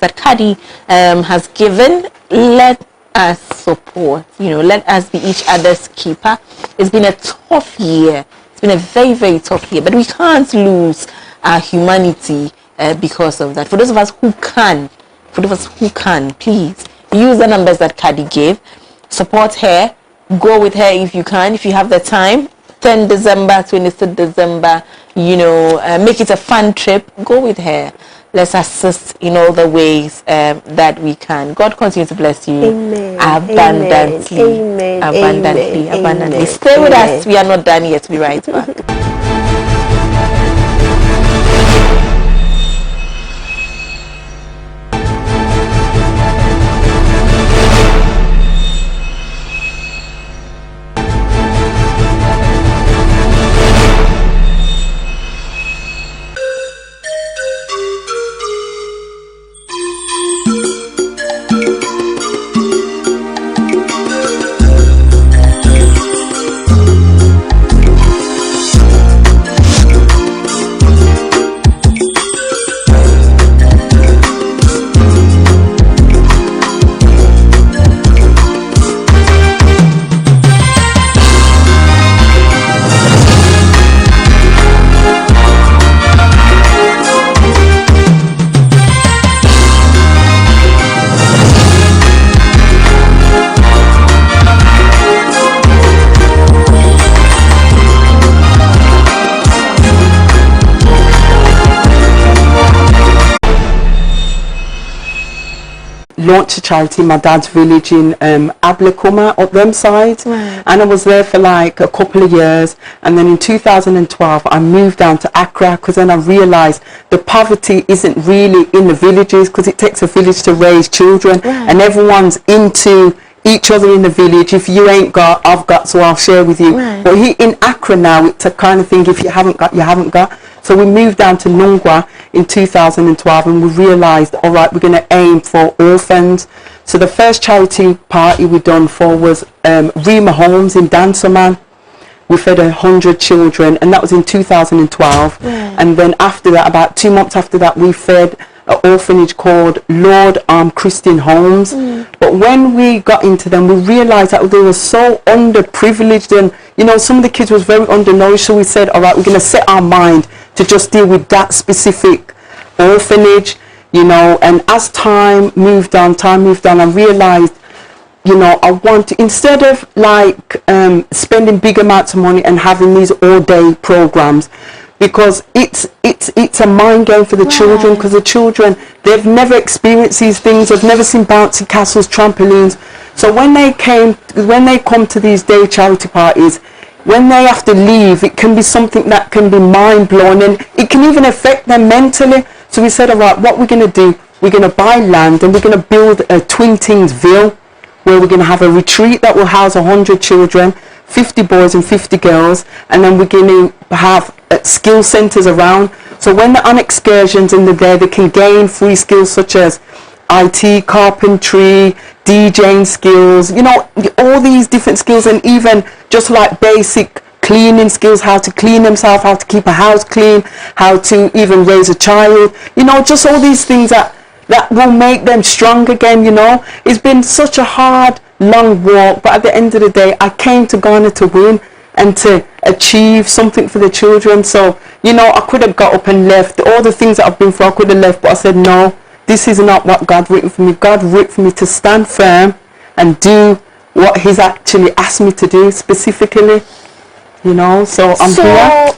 that Kadi has given, let us support, let us be each other's keeper. It's been a tough year. It's been a very, very tough year, but we can't lose our humanity because of that. For those of us who can, please use the numbers that Kadi gave. Support her. Go with her if you can, if you have the time. 10 December, 23rd December, make it a fun trip. Go with her. Let's assist in all the ways that we can. God continue to bless you. Amen. Abundantly. Amen. Abundantly. Amen. Abundantly. Amen. Stay with us. We are not done yet. Be right back. Launched a charity in my dad's village in Ablekuma up them side, right. And I was there for like a couple of years, and then in 2012 I moved down to Accra, because then I realized the poverty isn't really in the villages, because it takes a village to raise children, right. And everyone's into each other in the village. If you ain't got, I've got, so I'll share with you, right. But here in Accra now, it's a kind of thing, if you haven't got, you haven't got. So we moved down to Nungwa in 2012, and we realised, all right, we're going to aim for orphans. So the first charity party we done for was Rima Homes in Dansoman. We fed 100 children, and that was in 2012. Yeah. And then after that, about 2 months after that, we fed an orphanage called Lord Christian Homes. But when we got into them, we realised that they were so underprivileged, and some of the kids was very undernourished. So we said, all right, we're going to set our mind to just deal with that specific orphanage, and as time moved on, I realized, I want to, instead of like spending big amounts of money and having these all-day programs, because it's a mind game for the children, because the children, they've never experienced these things, they've never seen bouncy castles, trampolines. So when they come to these day charity parties, when they have to leave, it can be something that can be mind-blowing, and it can even affect them mentally. So we said, all right, what we're going to do, we're going to buy land, and we're going to build a Twin Tings Ville, where we're going to have a retreat that will house 100 children, 50 boys and 50 girls, and then we're going to have skill centres around. So when they're on excursions and they're there, they can gain free skills such as IT, carpentry, DJing skills, all these different skills, and even just like basic cleaning skills, how to clean themselves, how to keep a house clean, how to even raise a child, just all these things that will make them strong again. It's been such a hard, long walk, but at the end of the day, I came to Ghana to win and to achieve something for the children. So, I could have got up and left. All the things that I've been through, I could have left, but I said, no, this is not what God written for me. God written for me to stand firm and do what He's actually asked me to do specifically, so I'm here.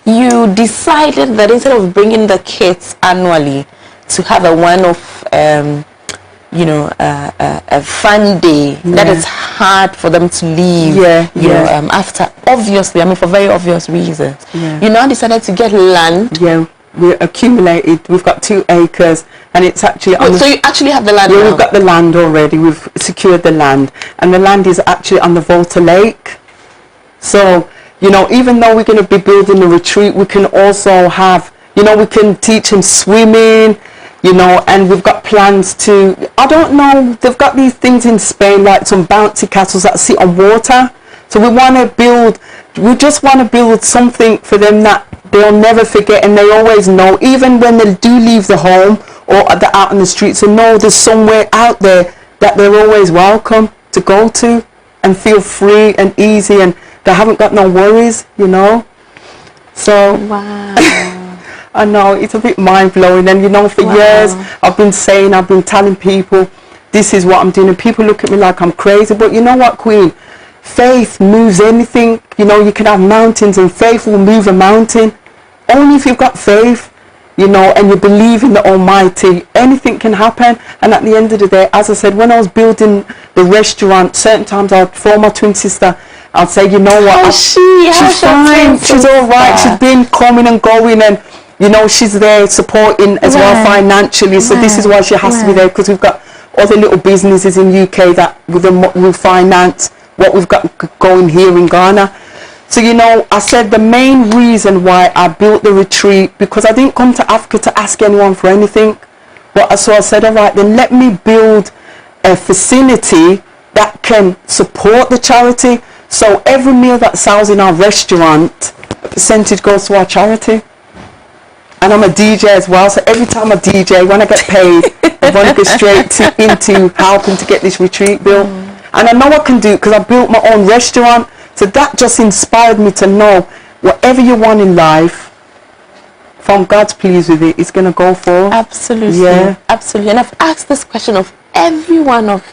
You decided that instead of bringing the kids annually to have a one-off, a fun day, that is hard for them to leave, after, obviously, for very obvious reasons. You now decided to get land. We accumulated, we've got 2 acres, and it's actually so you actually have the land now? We've got the land already. We've secured the land, and the land is actually on the Volta Lake. So even though we're going to be building a retreat, we can also have, we can teach them swimming, and we've got plans to, I don't know, they've got these things in Spain, like some bouncy castles that sit on water. So we just want to build something for them that they'll never forget, and they always know, even when they do leave the home, or they're out in the streets, and know there's somewhere out there that they're always welcome to go to and feel free and easy, and they haven't got no worries, you know. So Wow. I know it's a bit mind-blowing, and you know, for years I've been telling people this is what I'm doing, and people look at me like I'm crazy. But you know what, Queen, faith moves anything. You know, you can have mountains, and faith will move a mountain. Only if you've got faith, you know, and you believe in the Almighty, anything can happen. And at the end of the day, as I said, when I was building the restaurant, certain times I'd phone my twin sister, I'd say, you know what, she's fine, she's all right, she's been coming and going, and you know, she's there supporting as well financially. So this is why she has to be there, because we've got other little businesses in UK that will finance what we've got going here in Ghana. So, you know, I said the main reason why I built the retreat, because I didn't come to Africa to ask anyone for anything. So I said, all right, then let me build a facility that can support the charity. So every meal that sells in our restaurant, a percentage goes to our charity. And I'm a DJ as well, so every time I DJ, when I get paid, I want to go straight into helping to get this retreat built. And I know I can do it because I built my own restaurant. So that just inspired me to know whatever you want in life, from God's pleased with it, it's going to go for. Absolutely. Yeah. Absolutely. And I've asked this question of every one of,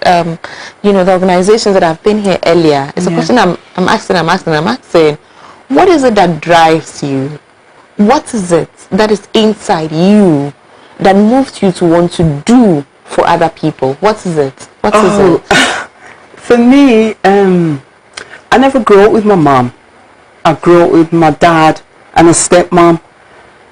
you know, the organizations that have been here earlier. It's a question I'm asking. What is it that drives you? What is it that is inside you that moves you to want to do for other people? What is it? What is it? For me, I never grew up with my mom. I grew up with my dad and a stepmom.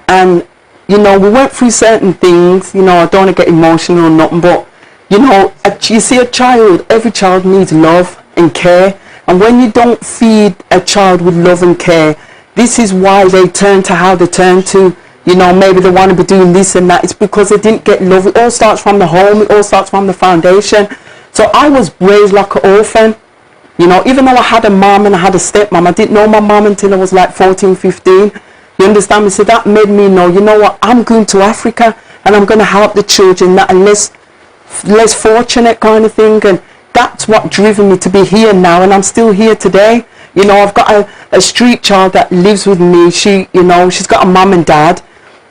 And, you know, we went through certain things. You know, I don't want to get emotional or nothing, but, you know, you see a child, every child needs love and care. And when you don't feed a child with love and care, this is why they turn to how they turn to. You know, maybe they want to be doing this and that. It's because they didn't get love. It all starts from the home. It all starts from the foundation. So I was raised like an orphan. You know, even though I had a mom and I had a stepmom, I didn't know my mom until I was like 14, 15. You understand me? So that made me know, you know what, I'm going to Africa and I'm going to help the children that are less fortunate kind of thing. And that's what driven me to be here now, and I'm still here today. You know, I've got a street child that lives with me. She, you know, she's got a mom and dad.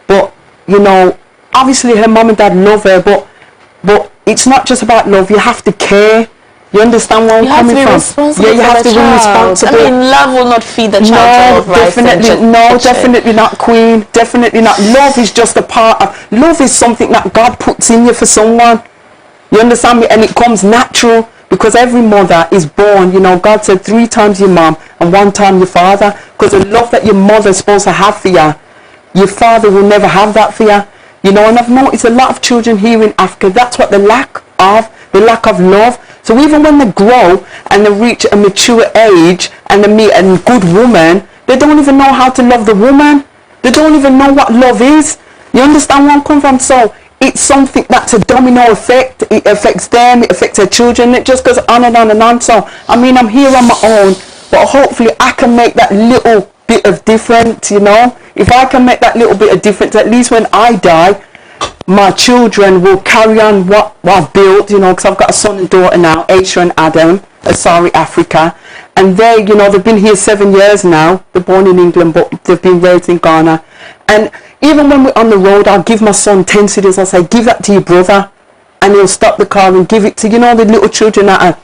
But, you know, obviously her mom and dad love her, but it's not just about love. You have to care. You understand where I'm coming from? Yeah, you have to be responsible. I mean, love will not feed the child. Definitely not, Queen. Definitely not. Love is just a part of. Love is something that God puts in you for someone. You understand me? And it comes natural, because every mother is born. You know, God said 3 times your mom and 1 time your father. Because the love that your mother is supposed to have for you, your father will never have that for you. You know, and I've noticed a lot of children here in Africa, that's what they lack of. The lack of love. So even when they grow and they reach a mature age and they meet a good woman, they don't even know how to love the woman. They don't even know what love is. You understand where I'm coming from? So it's something that's a domino effect. It affects them, it affects their children. It just goes on and on and on. So, I mean, I'm here on my own, but hopefully I can make that little bit of difference, you know. If I can make that little bit of difference, at least when I die, my children will carry on what I've built, you know, because I've got a son and daughter now, Aisha and Adam, Asari, Africa. And they, you know, they've been here 7 years now. They're born in England, but they've been raised in Ghana. And even when we're on the road, I'll give my son 10 cedis. I'll say, give that to your brother. And he'll stop the car and give it to, you know, the little children that are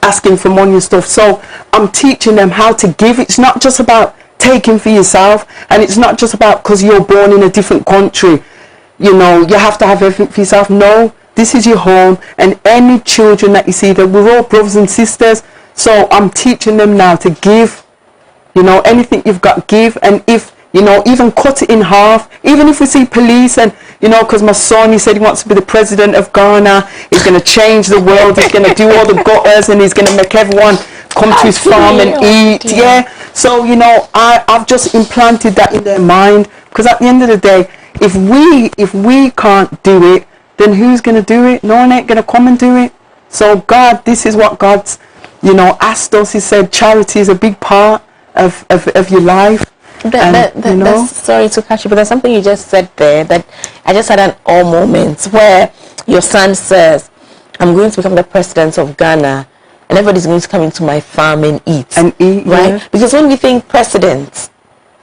asking for money and stuff. So I'm teaching them how to give. It's not just about taking for yourself. And it's not just about because you're born in a different country. You know, you have to have everything for yourself. No, this is your home, and any children that you see, that we're all brothers and sisters. So I'm teaching them now to give. You know, anything you've got, give. And if, you know, even cut it in half. Even if we see police, and, you know, because my son, he said he wants to be the president of Ghana. He's going to change the world. He's going to do all the gutters, and he's going to make everyone come to his farm and eat. Yeah. So, you know, I've just implanted that in their mind, because at the end of the day, if we can't do it, then who's going to do it? No one ain't going to come and do it. So God, this is what God's, you know, asked us. He said charity is a big part of your life. Sorry to catch you, but there's something you just said there that I just had an awe moment where your son says, I'm going to become the president of Ghana and everybody's going to come into my farm and eat. Right? Yeah. Because when we think presidents,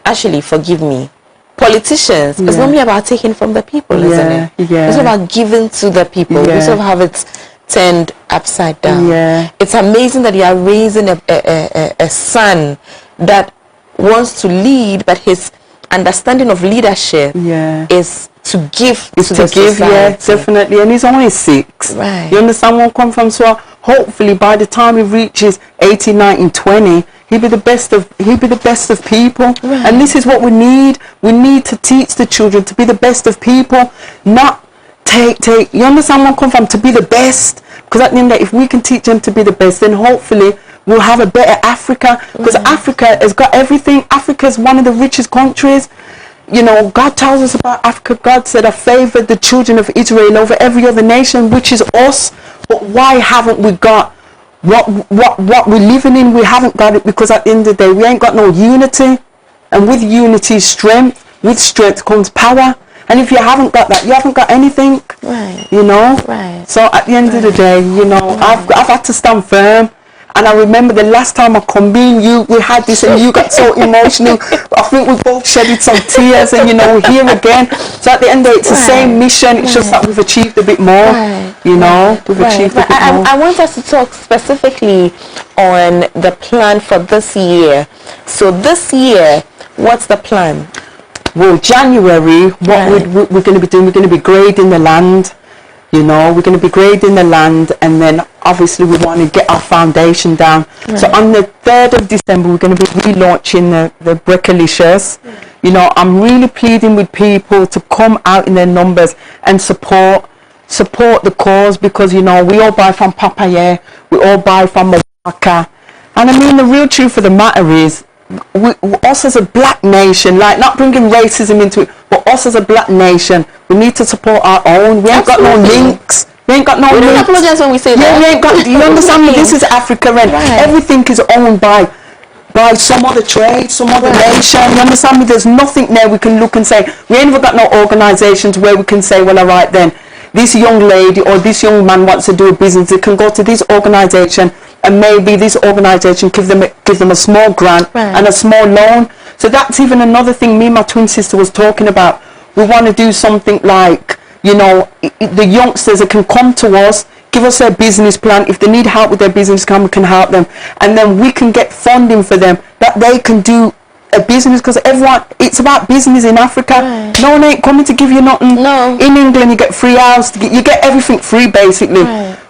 actually, forgive me, politicians, it's normally about taking from the people, isn't it? Yeah. It's about giving to the people. We sort of have it turned upside down. Yeah. It's amazing that you are raising a son that wants to lead, but his understanding of leadership is to give to the society. Yeah, definitely. And he's only 6. Right. You understand where I come from? So hopefully by the time he reaches 18, 19, 20, he'll be the best of people. Right. And this is what we need. We need to teach the children to be the best of people, not take you understand where I come from, to be the best. Because at the end of the day, if we can teach them to be the best, then hopefully we'll have a better Africa. Because Africa has got everything. Africa is one of the richest countries. You know, God tells us about Africa. God said, I favored the children of Israel over every other nation, which is us. But why haven't we got what we're living in? We haven't got it because at the end of the day, we ain't got no unity. And with unity is strength. With strength comes power. And if you haven't got that, you haven't got anything. Right. You know? Right. So at the end of the day, you know, I've had to stand firm. And I remember the last time I convened we had this and you got so emotional. I think we both shedded some tears and, you know, we're here again. So at the end of it, it's the same mission. It's just that we've achieved a bit more, you know. We've achieved a bit more. I want us to talk specifically on the plan for this year. So this year, what's the plan? Well, January, what we're going to be doing, we're going to be grading the land. You know, we're going to be grading the land, and then obviously we want to get our foundation down. Right. So on the 3rd of December, we're going to be relaunching the Brickalicious. You know, I'm really pleading with people to come out in their numbers and support the cause, because, you know, we all buy from Papaya, we all buy from Mawaka. And I mean, the real truth of the matter is, us as a black nation, like, not bringing racism into it, but us as a black nation, we need to support our own. We ain't got no links. We ain't got no links. We don't apologize when we say that. We ain't got, you understand me? This is Africa, and everything is owned by some other trade, some other nation. You understand me? There's nothing there we can look and say. We ain't even got no organisations where we can say, well, all right then, this young lady or this young man wants to do a business, they can go to this organisation, and maybe this organisation give them a small grant and a small loan. So that's even another thing me and my twin sister was talking about. We want to do something like, you know, the youngsters that can come to us, give us their business plan. If they need help with their business plan, we can help them. And then we can get funding for them that they can do a business, because everyone, it's about business in Africa. No one ain't coming to give you nothing. No. In England, you get free house, you get everything free basically.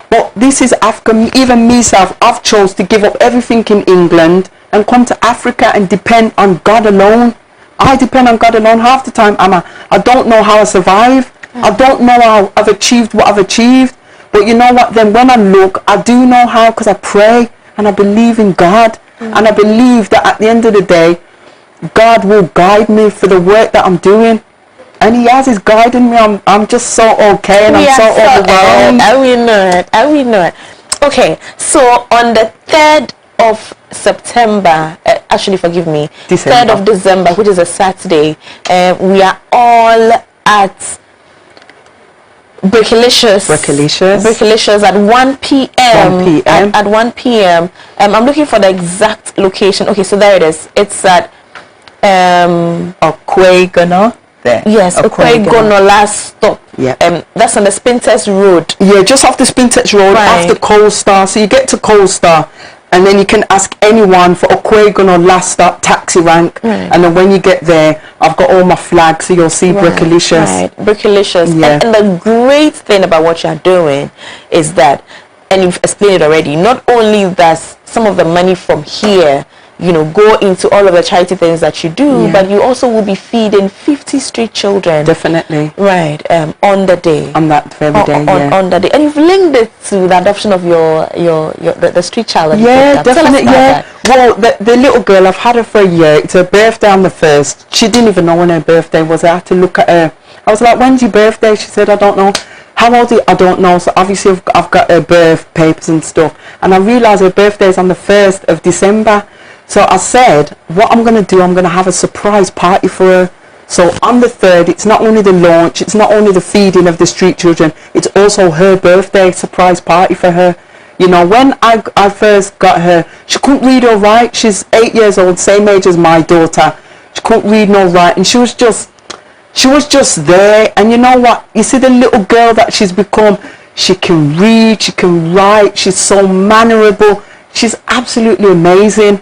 But this is Africa. Even myself, I've chose to give up everything in England and come to Africa and depend on God alone. I depend on God alone half the time. I don't know how I survive. I don't know how I've achieved what I've achieved. But you know what, then when I look, I do know how, because I pray and I believe in God. And I believe that at the end of the day, God will guide me for the work that I'm doing. And he has, he's guiding me. I'm just so okay, and I'm so overwhelmed. I know it. Okay, so on the 3rd of September, actually forgive me, 3rd of December, which is a Saturday, we are all at Brickalicious at 1 p.m. At 1 p.m. I'm looking for the exact location. Okay, so there it is. It's at Okwegono. There. Yes, Okwegono last stop. Yeah. That's on the Spinters Road. Yeah, just off the Spinters Road, after Coalstar. So you get to Coalstar, and then you can ask anyone for Okwegono last stop taxi rank. And then when you get there, I've got all my flags, so you'll see Brickalicious. Brickalicious. Yeah. And the great thing about what you're doing is that, and you've explained it already, not only does some of the money from here, you know, go into all of the charity things that you do, but you also will be feeding 50 street children. Definitely. Right, on the day. On that very day, on the day. And you've linked it to the adoption of the street child. Yeah, definitely, Well, the little girl, I've had her for a year. It's her birthday on the 1st. She didn't even know when her birthday was. I had to look at her. I was like, when's your birthday? She said, I don't know. How old is it? I don't know. So obviously I've got her birth papers and stuff. And I realised her birthday is on the 1st of December. So I said, what I'm going to do, I'm going to have a surprise party for her. So on the 3rd, it's not only the launch, it's not only the feeding of the street children, it's also her birthday surprise party for her. You know, when I first got her, she couldn't read or write. She's 8 years old, same age as my daughter. She couldn't read nor write, and she was just there. And you know what? You see the little girl that she's become. She can read, she can write, she's so mannerable. She's absolutely amazing.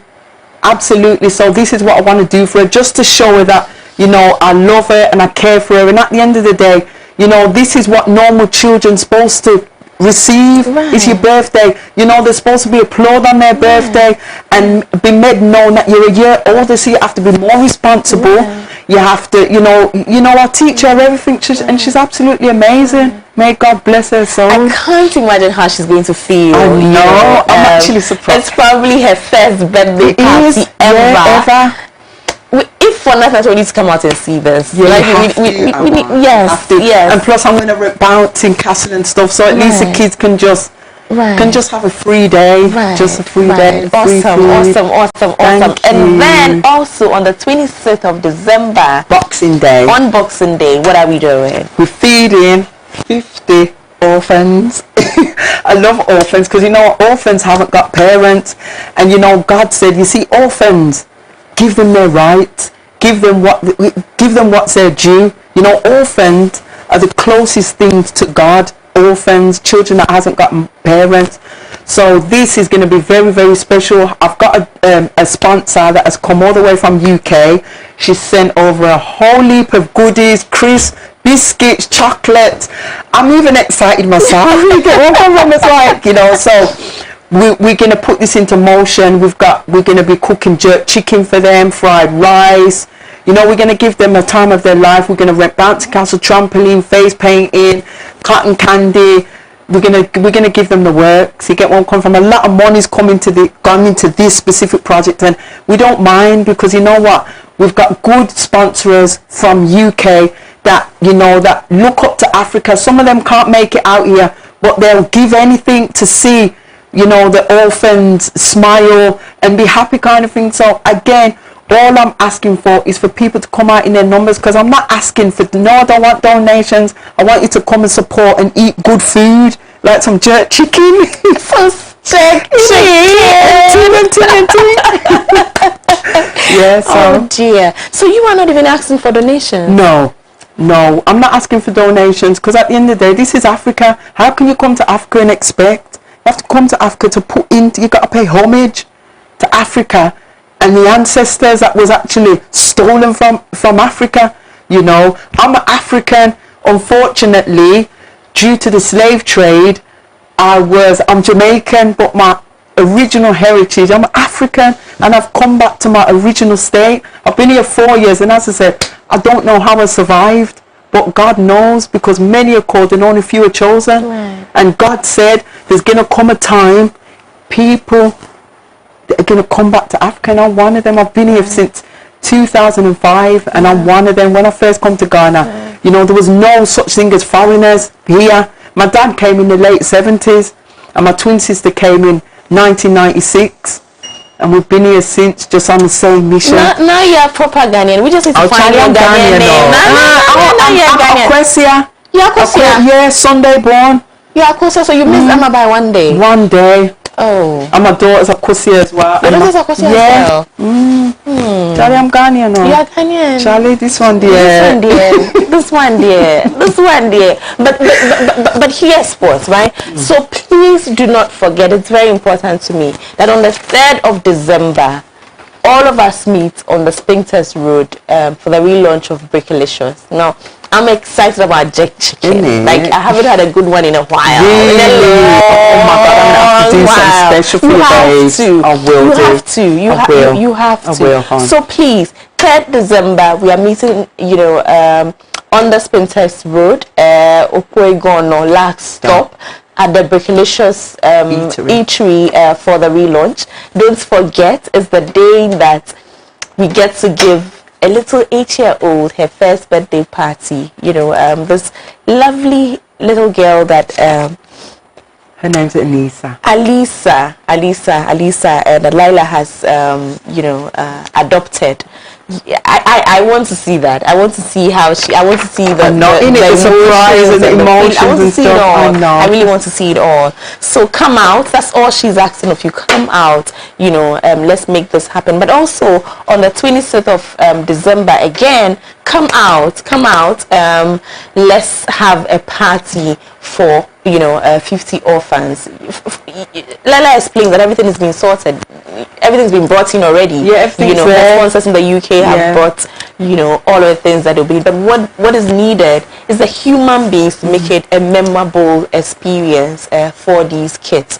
Absolutely. So this is what I want to do for her, just to show her that, you know, I love her and I care for her. And at the end of the day, you know, this is what normal children are supposed to receive. Right. It's your birthday. You know, they're supposed to be applauded on their birthday and be made known that you're a year older, so you have to be more responsible. You have to, you know, I teach her everything, and she's absolutely amazing. May God bless her soul. I can't imagine how she's going to feel. I know. I'm actually surprised. It's probably her first birthday party ever. If for nothing, I told you to come out and see this. Yeah, like we need, yes. And plus, I'm going to bounce in castle and stuff, so at least the kids can just have a free day, just a free day. Awesome. And then also on the 26th of December, Boxing Day. On Boxing Day, what are we doing? We're feeding 50 orphans. I love orphans because, you know, orphans haven't got parents, and you know, God said, you see, orphans, give them their rights, give them what's their due. You know, orphans are the closest things to God. Orphans, children that hasn't got parents. So this is going to be very, very special. I've got a sponsor that has come all the way from UK. She sent over a whole heap of goodies, crisps, biscuits, chocolates. I'm even excited myself. It's like, you know, so we're going to put this into motion. We're going to be cooking jerk chicken for them, fried rice. You know, we're going to give them a time of their life. We're going to rent bouncy castle, trampoline, face painting, cotton candy. We're gonna give them the work. So you get where I'm coming from. A lot of money's gone into this specific project, and we don't mind, because you know what? We've got good sponsors from UK that, you know, that look up to Africa. Some of them can't make it out here, but they'll give anything to see, you know, the orphans smile and be happy, kind of thing. So again, all I'm asking for is for people to come out in their numbers, because I'm not asking for, no, I don't want donations. I want you to come and support and eat good food, like some jerk chicken. Jerk chicken. Yeah, so. Oh dear. So you are not even asking for donations? No, I'm not asking for donations, because at the end of the day, this is Africa. How can you come to Africa and expect? You have to come to Africa to put in, you got to pay homage to Africa and the ancestors that was actually stolen from Africa. You know, I'm African. Unfortunately, due to the slave trade, I'm Jamaican, but my original heritage, I'm African, and I've come back to my original state. I've been here 4 years, and as I said, I don't know how I survived, but God knows, because many are called and only few are chosen. Right. And God said there's going to come a time people are going to come back to Africa, and I'm one of them. I've been here since 2005, and I'm one of them. When I first come to Ghana, you know, there was no such thing as foreigners here. My dad came in the late 70s, and my twin sister came in 1996, and we've been here since, just on the same mission. Now you're proper Ghanaian. We just need to find your Ghanaian name. I'm Aquasia. You're Aquasia? Yeah, Sunday born. You're Aquasia, so you missed Emma by one day. One day. Oh. And my daughter's Aquasia as well. Your daughter's Aquasia as well? Charlie, I'm Ghanaian now. You're Ghanaian. Charlie, this one dear. This one dear. But here's sports, right? So please do not forget, it's very important to me, that on the 3rd of December, all of us meet on the Spinkters Road for the relaunch of Brickalicious. Now, I'm excited about jerk chicken. Like, I haven't had a good one in a while. Really? Oh my God, I'm gonna have to do some special food days. I will. You have to. So please, 3rd December, we are meeting, you know, on the Spinkters Road, Opoegono, last stop, at the Brickalicious eatery for the relaunch. Don't forget, it's the day that we get to give a little 8-year-old her first birthday party. You know, this lovely little girl that Her name's Alisa. Alisa, and Laila has, adopted. I want to see that. I want to see how I want to see the surprise and the emotions I want to and see stuff. it all. I know. I really want to see it all. So come out. That's all she's asking of you. Come out. Let's make this happen. But also on the 26th of December again, come out. Let's have a party for 50 orphans. Laila explained that everything is being sorted. Everything's been brought in already. Yeah, the sponsors in the UK have brought all of the things that will be. But what is needed is the human beings to make it a memorable experience for these kids.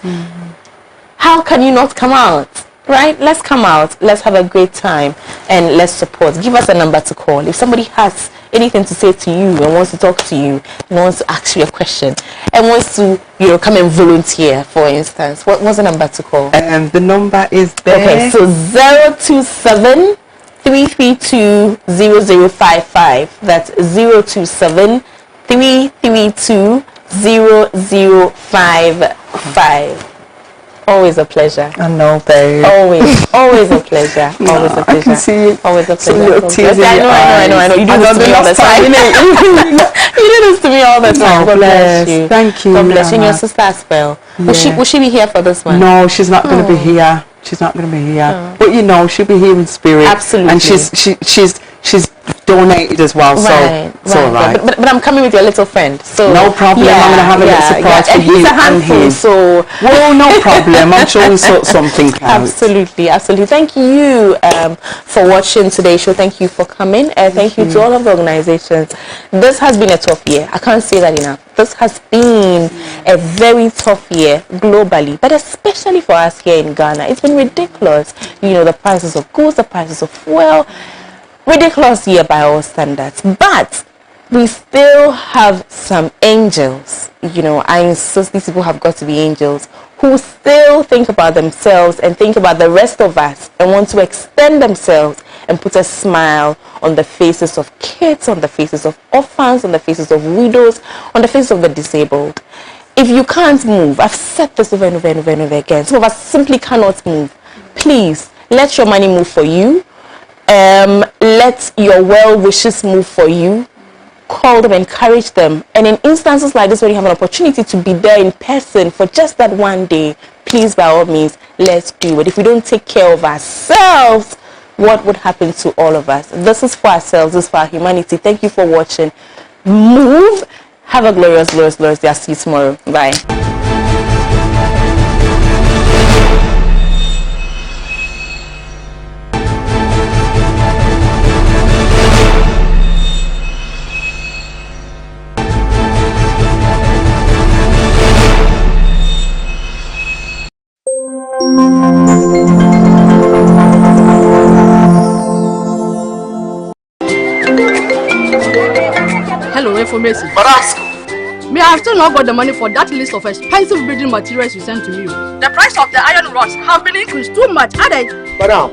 How can you not come out? Right? Let's come out. Let's have a great time and let's support. Give us a number to call. If somebody has anything to say to you and wants to talk to you and wants to ask you a question and wants to come and volunteer, for instance, what's the number to call? The number is there. Okay, so 027 332 0055. That's 027 332 0055. Always a pleasure. I know, babe. Always a pleasure. Always a pleasure. I can see always a pleasure. I know. You do this to me all the time. You do this to me all the time. God bless you. Thank you. God bless you. And your sister as well. Will she be here for this one? No, she's not going to be here. She's not going to be here. But she'll be here in spirit. Absolutely. And she's donated as well. Right, so it's all right. But I'm coming with your little friend. So no problem. I'm going to have a little surprise for you. He's a handful, so no problem. I'm sure we'll sort something out. Absolutely. Thank you for watching today's show. Thank you for coming. Thank you to all of the organizations. This has been a tough year. I can't say that enough. This has been a very tough year globally, but especially for us here in Ghana. It's been ridiculous. The prices of goods, the prices of fuel. Ridiculous year by all standards, but we still have some angels. I insist these people have got to be angels who still think about themselves and think about the rest of us and want to extend themselves and put a smile on the faces of kids, on the faces of orphans, on the faces of widows, on the faces of the disabled. If you can't move, I've said this over and over and over and over again, some of us simply cannot move. Please, let your money move for you. Let your well wishes move for you. Call them, encourage them, and in instances like this when you have an opportunity to be there in person for just that one day, please, by all means, let's do it. If we don't take care of ourselves, what would happen to all of us? This is for ourselves. This is for our humanity. Thank you for watching. Move. Have a glorious day. I'll see you tomorrow. Bye. Hello, information. But ask. Me, I have still not got the money for that list of expensive building materials you sent to me. The price of the iron rods have been increased too much, added. Madam,